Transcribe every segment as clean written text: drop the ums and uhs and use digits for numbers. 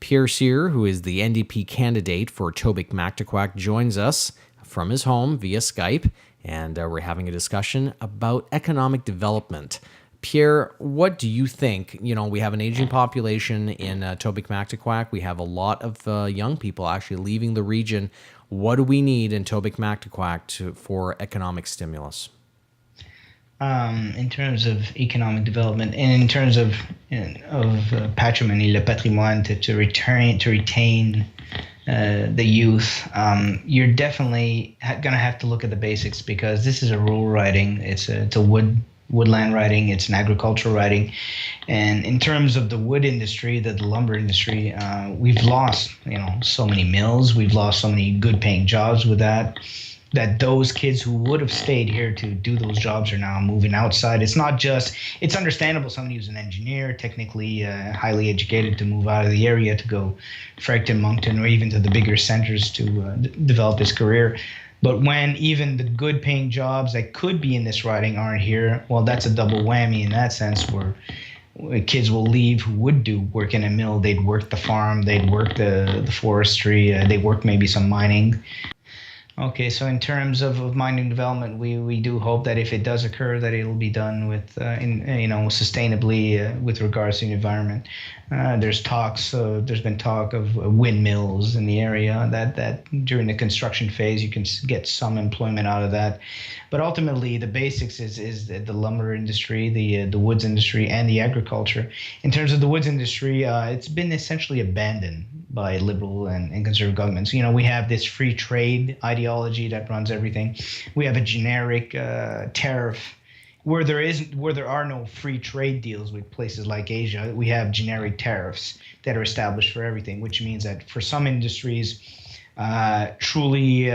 Pierre Cyr, who is the NDP candidate for Tobique-Mactaquac, joins us from his home via Skype, and we're having a discussion about economic development. Pierre, what do you think? You know, we have an aging population in Tobique-Mactaquac. We have a lot of young people actually leaving the region. What do we need in Tobique-Mactaquac for economic stimulus? In terms of economic development and in terms of patrimony, le patrimoine, to retain the youth, you're definitely going to have to look at the basics, because this is a rural riding. It's a woodland riding. It's an agricultural riding. And in terms of the wood industry, the lumber industry, we've lost so many mills. We've lost so many good paying jobs with that those kids who would have stayed here to do those jobs are now moving outside. It's not just, it's understandable somebody who's an engineer, technically highly educated, to move out of the area to go Fredericton, Moncton, or even to the bigger centers to develop his career. But when even the good paying jobs that could be in this riding aren't here, well, that's a double whammy in that sense, where kids will leave who would do work in a mill. They'd work the farm, they'd work the forestry, they work maybe some mining. Okay, so in terms of mining development, we do hope that if it does occur, that it'll be done with sustainably with regards to the environment. There's been talk of windmills in the area that during the construction phase you can get some employment out of that. But ultimately, the basics is the lumber industry, the woods industry, and the agriculture. In terms of the woods industry, it's been essentially abandoned by liberal and conservative governments. We have this free trade ideology that runs everything. We have a generic tariff where there are no free trade deals with places like Asia. We have generic tariffs that are established for everything, which means that for some industries, truly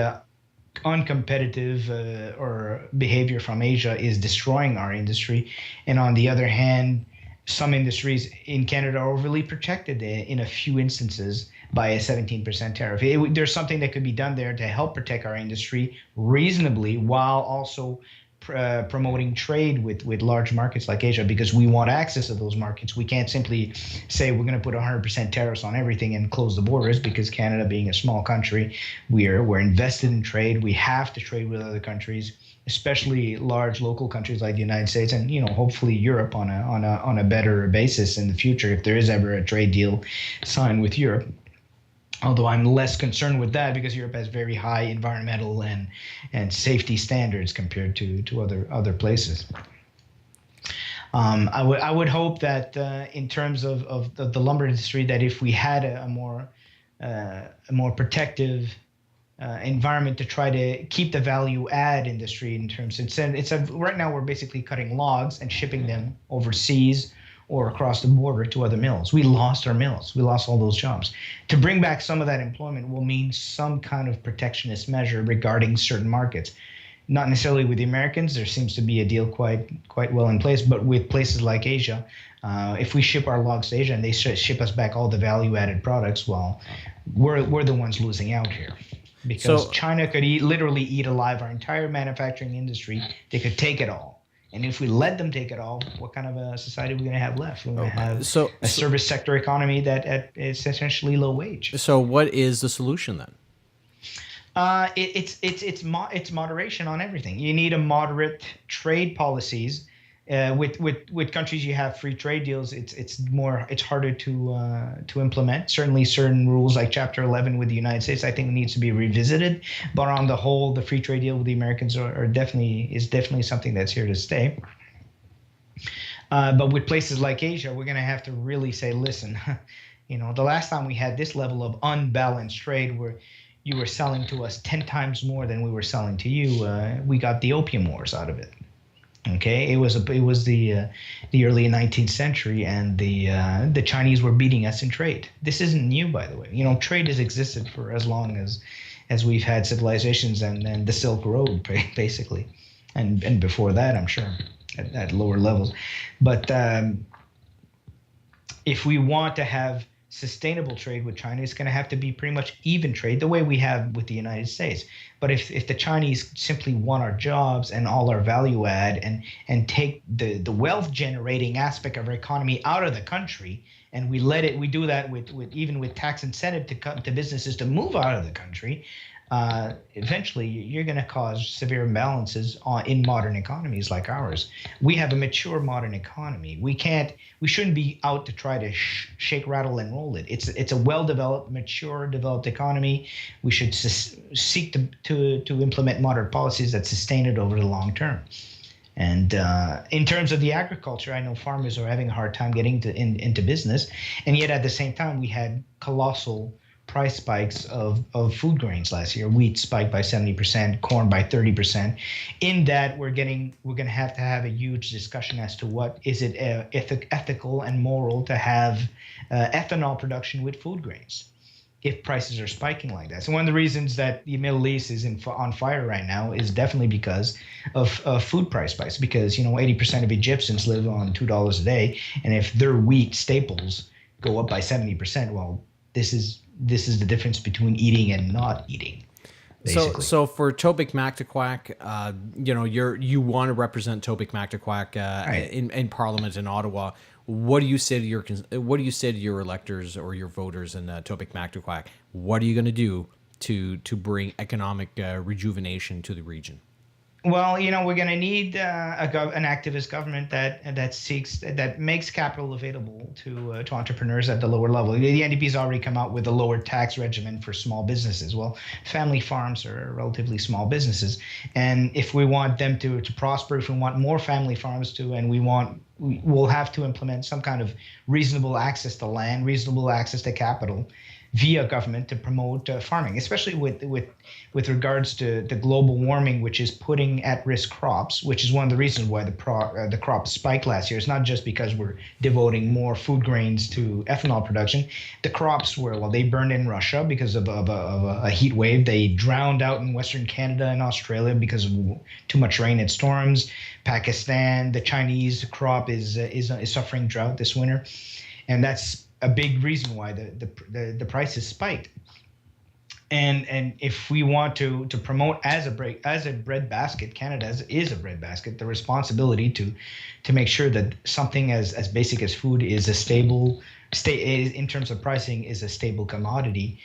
uncompetitive or behavior from Asia is destroying our industry. And on the other hand, some industries in Canada are overly protected in a few instances by a 17% tariff. There's something that could be done there to help protect our industry reasonably, while also promoting trade with large markets like Asia, because we want access to those markets. We can't simply say we're going to put 100% tariffs on everything and close the borders, because Canada, being a small country, we're invested in trade. We have to trade with other countries, especially large local countries like the United States, and hopefully Europe on a better basis in the future, if there is ever a trade deal signed with Europe. Although I'm less concerned with that, because Europe has very high environmental and safety standards compared to other places. I would hope that in terms of the lumber industry, that if we had a more protective environment to try to keep the value add industry, in terms right now we're basically cutting logs and shipping them overseas or across the border to other mills. We lost our mills. We lost all those jobs. To bring back some of that employment will mean some kind of protectionist measure regarding certain markets. Not necessarily with the Americans. There seems to be a deal quite well in place, but with places like Asia, if we ship our logs to Asia and they ship us back all the value-added products, well, we're the ones losing out here. Because China could literally eat alive our entire manufacturing industry. They could take it all. And if we let them take it all, what kind of a society are we going to have left? We're going to have a service sector economy that is essentially low wage. So what is the solution then? It's moderation on everything. You need a moderate trade policies. With countries you have free trade deals, it's harder to implement. Certainly, certain rules like Chapter 11 with the United States, I think, needs to be revisited. But on the whole, the free trade deal with the Americans is definitely something that's here to stay. But with places like Asia, we're going to have to really say, listen, the last time we had this level of unbalanced trade, where you were selling to us 10 times more than we were selling to you, we got the opium wars out of it. Okay, it was the early 19th century, and the Chinese were beating us in trade. This isn't new, by the way. Trade has existed for as long as we've had civilizations and the Silk Road, basically, and before that, I'm sure, at lower levels. But if we want to have sustainable trade with China, it's going to have to be pretty much even trade, the way we have with the United States. But if the Chinese simply want our jobs and all our value add and take the wealth generating aspect of our economy out of the country and we do that with even with tax incentive to businesses to move out of the country, eventually you're going to cause severe imbalances in modern economies like ours. We have a mature modern economy. We shouldn't be out to try to shake, rattle, and roll it. It's a well-developed, mature, developed economy. We should seek to implement moderate policies that sustain it over the long term. And in terms of the agriculture, I know farmers are having a hard time getting into business, and yet at the same time, we had colossal price spikes of food grains last year. Wheat spiked by 70%, corn by 30%. In that, we're going to have a huge discussion as to what is it ethical and moral to have ethanol production with food grains if prices are spiking like that. So one of the reasons that the Middle East is on fire right now is definitely because of food price spikes. Because 80% of Egyptians live on $2 a day, and if their wheat staples go up by 70%, well, this is the difference between eating and not eating. Basically. So for Tobic Mactaquac, you want to represent Tobic Mactaquac Right. in Parliament in Ottawa. What do you say to your electors or your voters in Tobic Mactaquac? What are you going to do to bring economic rejuvenation to the region? Well, we're going to need an activist government that makes capital available to entrepreneurs at the lower level. The NDP's already come out with a lower tax regimen for small businesses. Well, family farms are relatively small businesses, and if we want them to prosper, if we want more family farms we'll have to implement some kind of reasonable access to land, reasonable access to capital via government to promote farming, especially with regards to the global warming, which is putting at risk crops, which is one of the reasons why the crops spiked last year. It's not just because we're devoting more food grains to ethanol production. The crops they burned in Russia because of a heat wave. They drowned out in Western Canada and Australia because of too much rain and storms. Pakistan, the Chinese crop is suffering drought this winter, and that's a big reason why the prices spiked. And if we want to promote as a breadbasket, Canada is a breadbasket, the responsibility to make sure that something as basic as food is a stable in terms of pricing is a stable commodity.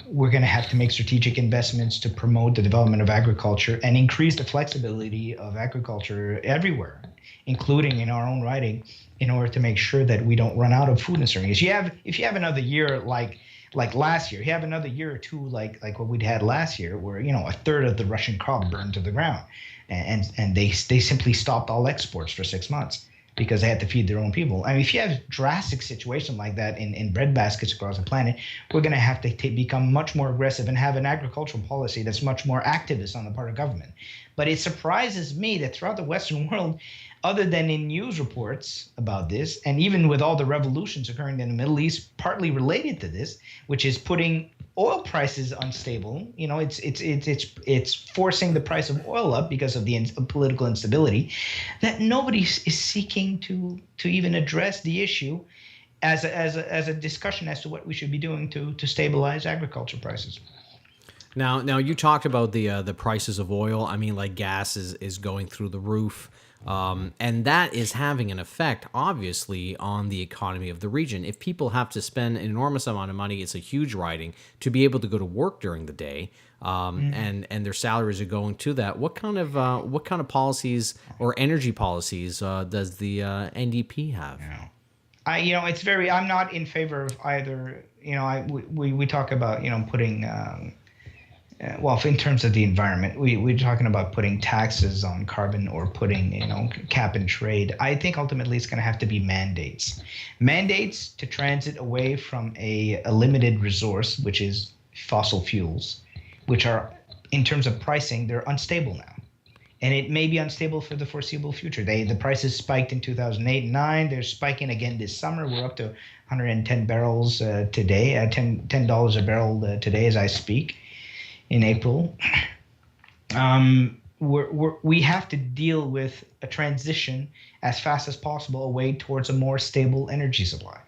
We're going to have to make strategic investments to promote the development of agriculture and increase the flexibility of agriculture everywhere, including in our own riding, in order to make sure that we don't run out of food in certain areas. If you have another year like last year, you have another year or two like what we'd had last year, where a third of the Russian crop burned to the ground, and they simply stopped all exports for 6 months because they had to feed their own people. I mean, if you have a drastic situation like that in breadbaskets across the planet, we're going to have to become much more aggressive and have an agricultural policy that's much more activist on the part of government. But it surprises me that throughout the Western world, other than in news reports about this, and even with all the revolutions occurring in the Middle East, partly related to this, which is putting oil prices unstable. It's forcing the price of oil up because of the political instability. That nobody is seeking to even address the issue as a discussion as to what we should be doing to stabilize agriculture prices. Now you talked about the prices of oil. I mean, like gas is going through the roof. And that is having an effect, obviously, on the economy of the region. If people have to spend an enormous amount of money, it's a huge riding to be able to go to work during the day, and their salaries are going to that. What kind of policies or energy policies does the NDP have? I'm not in favor of either. We talk about putting. In terms of the environment, we're talking about putting taxes on carbon or putting, cap and trade. I think ultimately it's going to have to be mandates to transit away from a limited resource, which is fossil fuels, which are, in terms of pricing, they're unstable now. And it may be unstable for the foreseeable future. The prices spiked in 2008 and 2009. They're spiking again this summer. We're up to 110 barrels today, $10 a barrel today as I speak. In April, we have to deal with a transition as fast as possible away towards a more stable energy supply.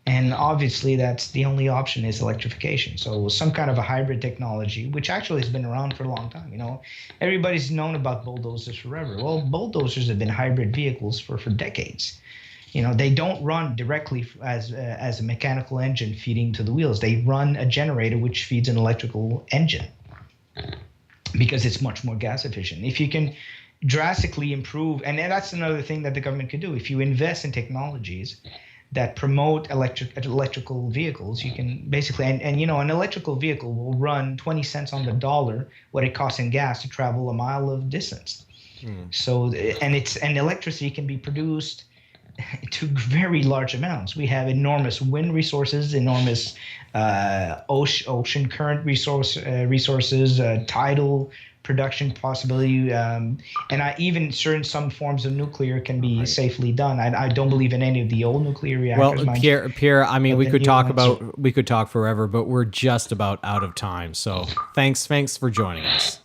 And obviously, that's the only option is electrification. So some kind of a hybrid technology, which actually has been around for a long time. Everybody's known about bulldozers forever. Well, bulldozers have been hybrid vehicles for decades. They don't run directly as a mechanical engine feeding to the wheels. They run a generator which feeds an electrical engine because it's much more gas efficient. If you can drastically improve, and that's another thing that the government could do. If you invest in technologies that promote electrical vehicles, you can basically, and an electrical vehicle will run 20 cents on the dollar what it costs in gas to travel a mile of distance. So, and electricity can be produced to very large amounts. We have enormous wind resources, enormous ocean current resources, tidal production possibility, and even some forms of nuclear can be safely done. I don't believe in any of the old nuclear reactors. Well, Pierre, I mean, we could talk forever, but we're just about out of time. So thanks for joining us.